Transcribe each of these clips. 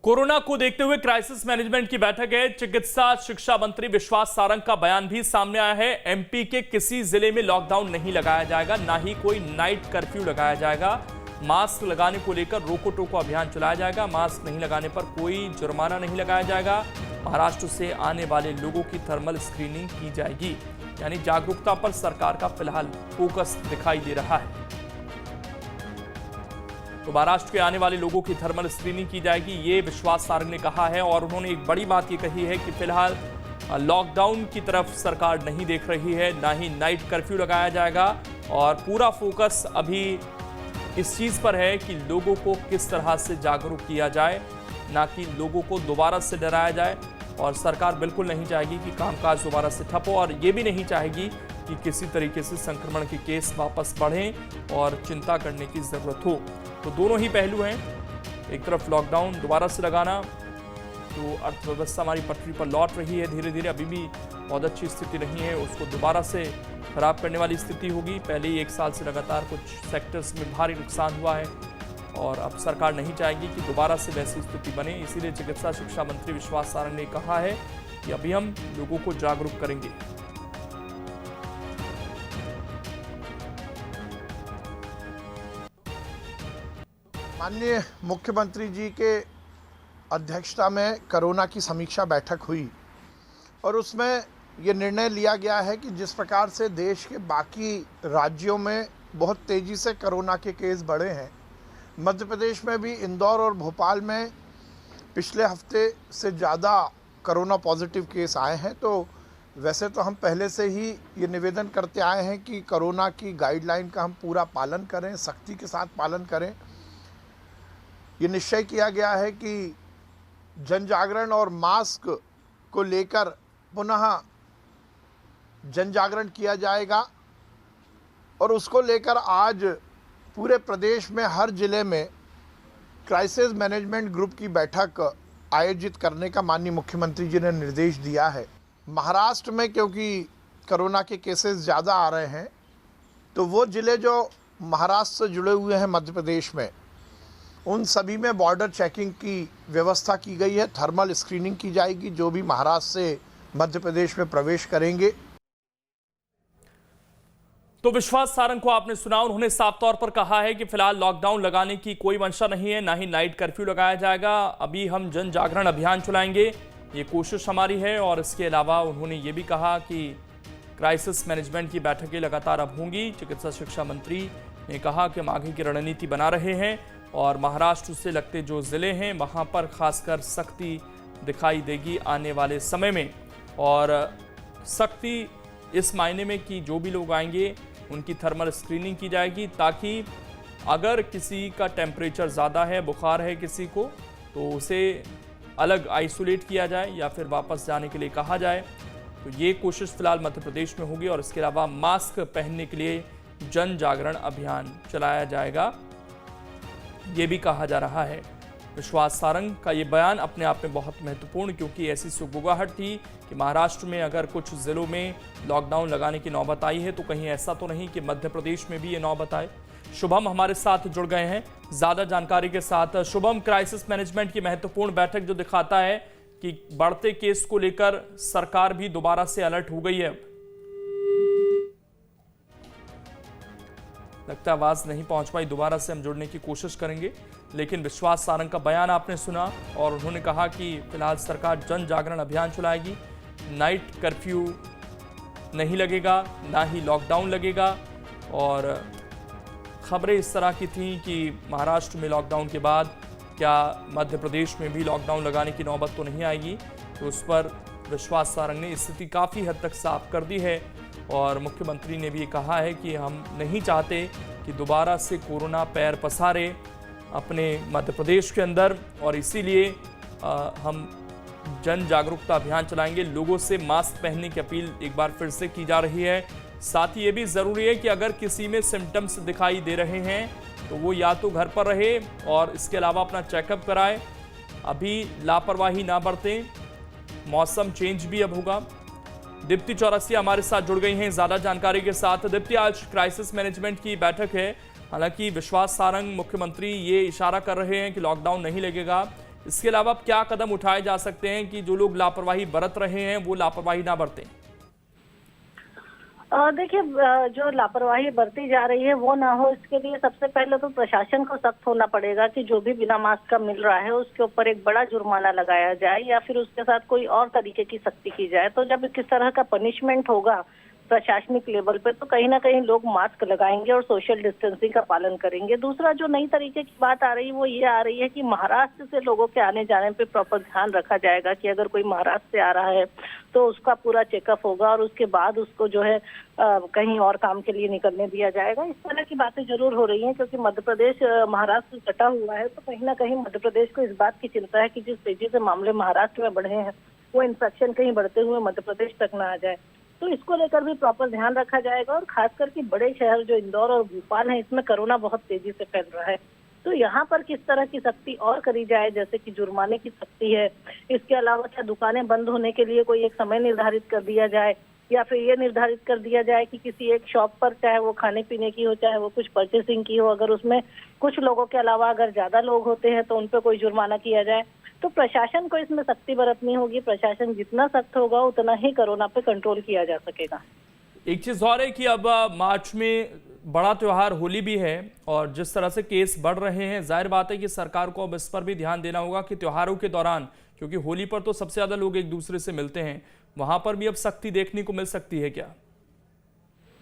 Corona को देखते हुए क्राइसिस मैनेजमेंट की बैठक है। चिकित्सा शिक्षा मंत्री विश्वास सारंग का बयान भी सामने आया है। एमपी के किसी जिले में लॉकडाउन नहीं लगाया जाएगा, ना ही कोई नाइट कर्फ्यू लगाया जाएगा। मास्क लगाने को लेकर रोको टोको अभियान चलाया जाएगा। मास्क नहीं लगाने पर कोई जुर्माना नहीं लगाया जाएगा। महाराष्ट्र से आने वाले लोगों की थर्मल स्क्रीनिंग की जाएगी। यानी जागरूकता पर सरकार का फिलहाल फोकस दिखाई दे रहा है। तो महाराष्ट्र के आने वाले लोगों की थर्मल स्क्रीनिंग की जाएगी, ये विश्वास सारंग ने कहा है। और उन्होंने एक बड़ी बात ये कही है कि फिलहाल लॉकडाउन की तरफ सरकार नहीं देख रही है, ना ही नाइट कर्फ्यू लगाया जाएगा। और पूरा फोकस अभी इस चीज पर है कि लोगों को किस तरह से जागरूक किया जाए, ना कि लोगों को दोबारा से डराया जाए। और सरकार बिल्कुल नहीं चाहेगी कि कामकाज दोबारा से ठप हो, और ये भी नहीं चाहेगी कि किसी तरीके से संक्रमण के केस वापस बढ़ें और चिंता करने की जरूरत हो। तो दोनों ही पहलू हैं। एक तरफ लॉकडाउन दोबारा से लगाना, तो अर्थव्यवस्था हमारी पटरी पर लौट रही है धीरे धीरे, अभी भी बहुत अच्छी स्थिति नहीं है, उसको दोबारा से खराब करने वाली स्थिति होगी। पहले ही एक साल से लगातार कुछ सेक्टर्स में भारी नुकसान हुआ है और अब सरकार नहीं चाहेगी कि दोबारा से वैसी स्थिति बने। इसीलिए चिकित्सा शिक्षा मंत्री विश्वास सारंग ने कहा है कि अभी हम लोगों को जागरूक करेंगे। माननीय मुख्यमंत्री जी के अध्यक्षता में कोरोना की समीक्षा बैठक हुई और उसमें ये निर्णय लिया गया है कि जिस प्रकार से देश के बाकी राज्यों में बहुत तेज़ी से कोरोना के केस बढ़े हैं, मध्य प्रदेश में भी इंदौर और भोपाल में पिछले हफ्ते से ज़्यादा कोरोना पॉजिटिव केस आए हैं। तो वैसे तो हम पहले से ही ये निवेदन करते आए हैं कि कोरोना की गाइडलाइन का हम पूरा पालन करें, सख्ती के साथ पालन करें। ये निश्चय किया गया है कि जन जागरण और मास्क को लेकर पुनः जन जागरण किया जाएगा और उसको लेकर आज पूरे प्रदेश में हर जिले में क्राइसिस मैनेजमेंट ग्रुप की बैठक आयोजित करने का माननीय मुख्यमंत्री जी ने निर्देश दिया है। महाराष्ट्र में क्योंकि कोरोना के केसेस ज़्यादा आ रहे हैं, तो वो ज़िले जो महाराष्ट्र से जुड़े हुए हैं मध्य प्रदेश में, उन सभी में बॉर्डर चेकिंग की व्यवस्था की गई है। थर्मल स्क्रीनिंग की जाएगी जो भी महाराष्ट्र से मध्य प्रदेश में प्रवेश करेंगे। तो विश्वास सारंग को आपने सुना, उन्होंने साफ तौर पर कहा है कि फिलहाल लॉकडाउन लगाने की कोई मंशा नहीं है, ना ही नाइट कर्फ्यू लगाया जाएगा। अभी हम जन जागरण अभियान चलाएंगे, ये कोशिश हमारी है। और इसके अलावा उन्होंने ये भी कहा कि क्राइसिस मैनेजमेंट की बैठकें लगातार अब होंगी। चिकित्सा शिक्षा मंत्री ने कहा कि हम आगे की रणनीति बना रहे हैं और महाराष्ट्र से लगते जो ज़िले हैं वहाँ पर खासकर सख्ती दिखाई देगी आने वाले समय में। और सख्ती इस मायने में कि जो भी लोग आएंगे उनकी थर्मल स्क्रीनिंग की जाएगी, ताकि अगर किसी का टेम्परेचर ज़्यादा है, बुखार है किसी को, तो उसे अलग आइसोलेट किया जाए या फिर वापस जाने के लिए कहा जाए। तो ये कोशिश फिलहाल मध्य प्रदेश में होगी। और इसके अलावा मास्क पहनने के लिए जन जागरण अभियान चलाया जाएगा, ये भी कहा जा रहा है। विश्वास सारंग का ये बयान अपने आप में बहुत महत्वपूर्ण, क्योंकि ऐसी सुगबुगाहट थी कि महाराष्ट्र में अगर कुछ जिलों में लॉकडाउन लगाने की नौबत आई है, तो कहीं ऐसा तो नहीं कि मध्य प्रदेश में भी ये नौबत आए। शुभम हमारे साथ जुड़ गए हैं ज्यादा जानकारी के साथ। शुभम, क्राइसिस मैनेजमेंट की महत्वपूर्ण बैठक जो दिखाता है कि बढ़ते केस को लेकर सरकार भी दोबारा से अलर्ट हो गई है। लगता आवाज नहीं पहुंच पाई, दोबारा से हम जुड़ने की कोशिश करेंगे। लेकिन विश्वास सारंग का बयान आपने सुना और उन्होंने कहा कि फिलहाल सरकार जन जागरण अभियान चलाएगी, नाइट कर्फ्यू नहीं लगेगा, ना ही लॉकडाउन लगेगा। और खबरें इस तरह की थीं कि महाराष्ट्र में लॉकडाउन के बाद क्या मध्य प्रदेश में भी लॉकडाउन लगाने की नौबत तो नहीं आएगी। तो उस पर विश्वास सारंग ने स्थिति काफ़ी हद तक साफ कर दी है। और मुख्यमंत्री ने भी कहा है कि हम नहीं चाहते कि दोबारा से कोरोना पैर पसारे अपने मध्य प्रदेश के अंदर, और इसीलिए हम जन जागरूकता अभियान चलाएंगे। लोगों से मास्क पहनने की अपील एक बार फिर से की जा रही है। साथ ही ये भी ज़रूरी है कि अगर किसी में सिम्टम्स दिखाई दे रहे हैं तो वो या तो घर पर रहे और इसके अलावा अपना चेकअप कराए। अभी लापरवाही ना बरतें, मौसम चेंज भी अब होगा। दीप्ति चौरसिया हमारे साथ जुड़ गई हैं ज्यादा जानकारी के साथ। दीप्ति, आज क्राइसिस मैनेजमेंट की बैठक है, हालांकि विश्वास सारंग मुख्यमंत्री ये इशारा कर रहे हैं कि लॉकडाउन नहीं लगेगा, इसके अलावा अब क्या कदम उठाए जा सकते हैं कि जो लोग लापरवाही बरत रहे हैं वो लापरवाही ना बरतें? देखिए, जो लापरवाही बरती जा रही है वो ना हो, इसके लिए सबसे पहले तो प्रशासन को सख्त होना पड़ेगा कि जो भी बिना मास्क का मिल रहा है उसके ऊपर एक बड़ा जुर्माना लगाया जाए या फिर उसके साथ कोई और तरीके की सख्ती की जाए। तो जब किस तरह का पनिशमेंट होगा प्रशासनिक लेवल पे, तो कहीं ना कहीं लोग मास्क लगाएंगे और सोशल डिस्टेंसिंग का पालन करेंगे। दूसरा, जो नई तरीके की बात आ रही है वो ये आ रही है कि महाराष्ट्र से लोगों के आने जाने पे प्रॉपर ध्यान रखा जाएगा कि अगर कोई महाराष्ट्र से आ रहा है तो उसका पूरा चेकअप होगा और उसके बाद उसको जो है कहीं और काम के लिए निकलने दिया जाएगा। इस तरह की बातें जरूर हो रही हैं क्योंकि मध्य प्रदेश महाराष्ट्र से सटा हुआ है, तो कहीं ना कहीं मध्य प्रदेश को इस बात की चिंता है कि जिस तेजी से मामले महाराष्ट्र में बढ़े हैं वो इन्फेक्शन कहीं बढ़ते हुए मध्य प्रदेश तक ना आ जाए। तो इसको लेकर भी प्रॉपर ध्यान रखा जाएगा और खासकर कि बड़े शहर जो इंदौर और भोपाल हैं, इसमें कोरोना बहुत तेजी से फैल रहा है। तो यहाँ पर किस तरह की सख्ती और करी जाए, जैसे कि जुर्माने की सख्ती है। इसके अलावा क्या दुकानें बंद होने के लिए कोई एक समय निर्धारित कर दिया जाए या फिर ये निर्धारित कर दिया जाए कि किसी एक शॉप पर, चाहे वो खाने पीने की हो चाहे वो कुछ परचेसिंग की हो, अगर उसमें कुछ लोगों के अलावा अगर ज्यादा लोग होते हैं तो उन पर कोई जुर्माना किया जाए। तो प्रशासन को इसमें सख्ती बरतनी होगी। प्रशासन जितना सख्त होगा उतना ही कोरोना पे कंट्रोल किया जा सकेगा। एक चीज और है कि अब मार्च में बड़ा त्योहार होली भी है और जिस तरह से केस बढ़ रहे हैं, जाहिर बात है कि सरकार को अब इस पर भी ध्यान देना होगा कि त्योहारों के दौरान, क्योंकि होली पर तो सबसे ज्यादा लोग एक दूसरे से मिलते हैं, वहां पर भी अब सख्ती देखने को मिल सकती है क्या?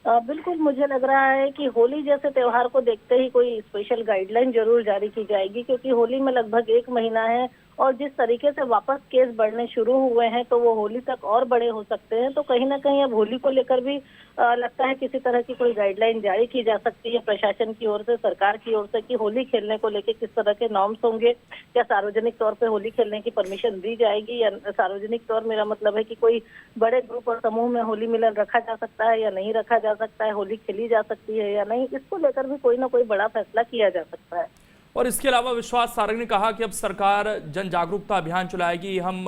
बिल्कुल, मुझे लग रहा है कि होली जैसे त्योहार को देखते ही कोई स्पेशल गाइडलाइन जरूर जारी की जाएगी, क्योंकि होली में लगभग 1 महीना है और जिस तरीके से वापस केस बढ़ने शुरू हुए हैं तो वो होली तक और बड़े हो सकते हैं। तो कहीं ना कहीं अब होली को लेकर भी लगता है किसी तरह की कोई गाइडलाइन जारी की जा सकती है प्रशासन की ओर से, सरकार की ओर से, कि होली खेलने को लेकर किस तरह के नॉर्म्स होंगे। क्या सार्वजनिक तौर पे होली खेलने की परमिशन दी जाएगी, या सार्वजनिक तौर, मेरा मतलब है कि कोई बड़े ग्रुप और समूह में होली मिलन रखा जा सकता है या नहीं रखा जा सकता है, होली खेली जा सकती है या नहीं, इसको लेकर भी कोई ना कोई बड़ा फैसला किया जा सकता है। और इसके अलावा विश्वास सारंग ने कहा कि अब सरकार जन जागरूकता अभियान चलाएगी। हम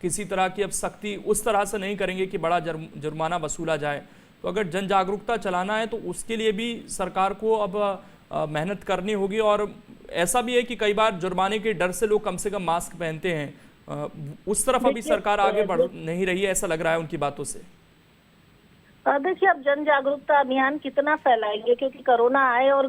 किसी तरह की अब सख्ती उस तरह से नहीं करेंगे कि बड़ा जुर्माना वसूला जाए। तो अगर जन जागरूकता चलाना है तो उसके लिए भी सरकार को अब मेहनत करनी होगी। और ऐसा भी है कि कई बार जुर्माने के डर से लोग कम से कम मास्क पहनते हैं। उस तरफ अभी सरकार आगे बढ़ नहीं रही है, ऐसा लग रहा है उनकी बातों से। देखिए, अब जन जागरूकता अभियान कितना फैलाएंगे, क्योंकि कोरोना आए और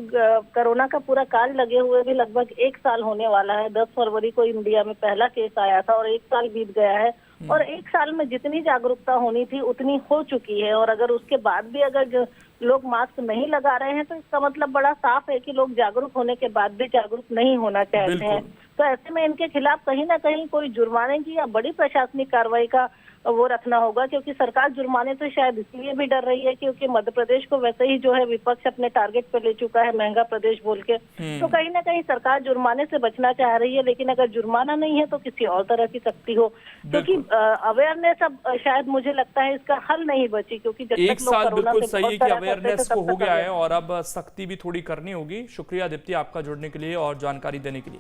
कोरोना का पूरा काल लगे हुए भी लगभग 1 साल होने वाला है। 10 फरवरी को इंडिया में पहला केस आया था और 1 साल बीत गया है और 1 साल में जितनी जागरूकता होनी थी उतनी हो चुकी है। और अगर उसके बाद भी अगर लोग मास्क नहीं लगा रहे हैं तो इसका मतलब बड़ा साफ है कि लोग जागरूक होने के बाद भी जागरूक नहीं होना चाहते हैं। तो ऐसे में इनके खिलाफ कहीं ना कहीं कोई जुर्माने की या बड़ी प्रशासनिक कार्रवाई का वो रखना होगा, क्योंकि सरकार जुर्माने से शायद इसलिए भी डर रही है क्योंकि मध्य प्रदेश को वैसे ही जो है विपक्ष अपने टारगेट पे ले चुका है, महंगा प्रदेश बोल के। तो कहीं ना कहीं सरकार जुर्माने से बचना चाह रही है, लेकिन अगर जुर्माना नहीं है तो किसी और तरह की सख्ती हो, क्योंकि अवेयरनेस अब शायद मुझे लगता है इसका हल नहीं बची, क्योंकि जब एक साल बिल्कुल सही है कि अवेयरनेस को हो गया है और अब सख्ती भी थोड़ी करनी होगी। शुक्रिया दीप्ति आपका जुड़ने के लिए और जानकारी देने के लिए।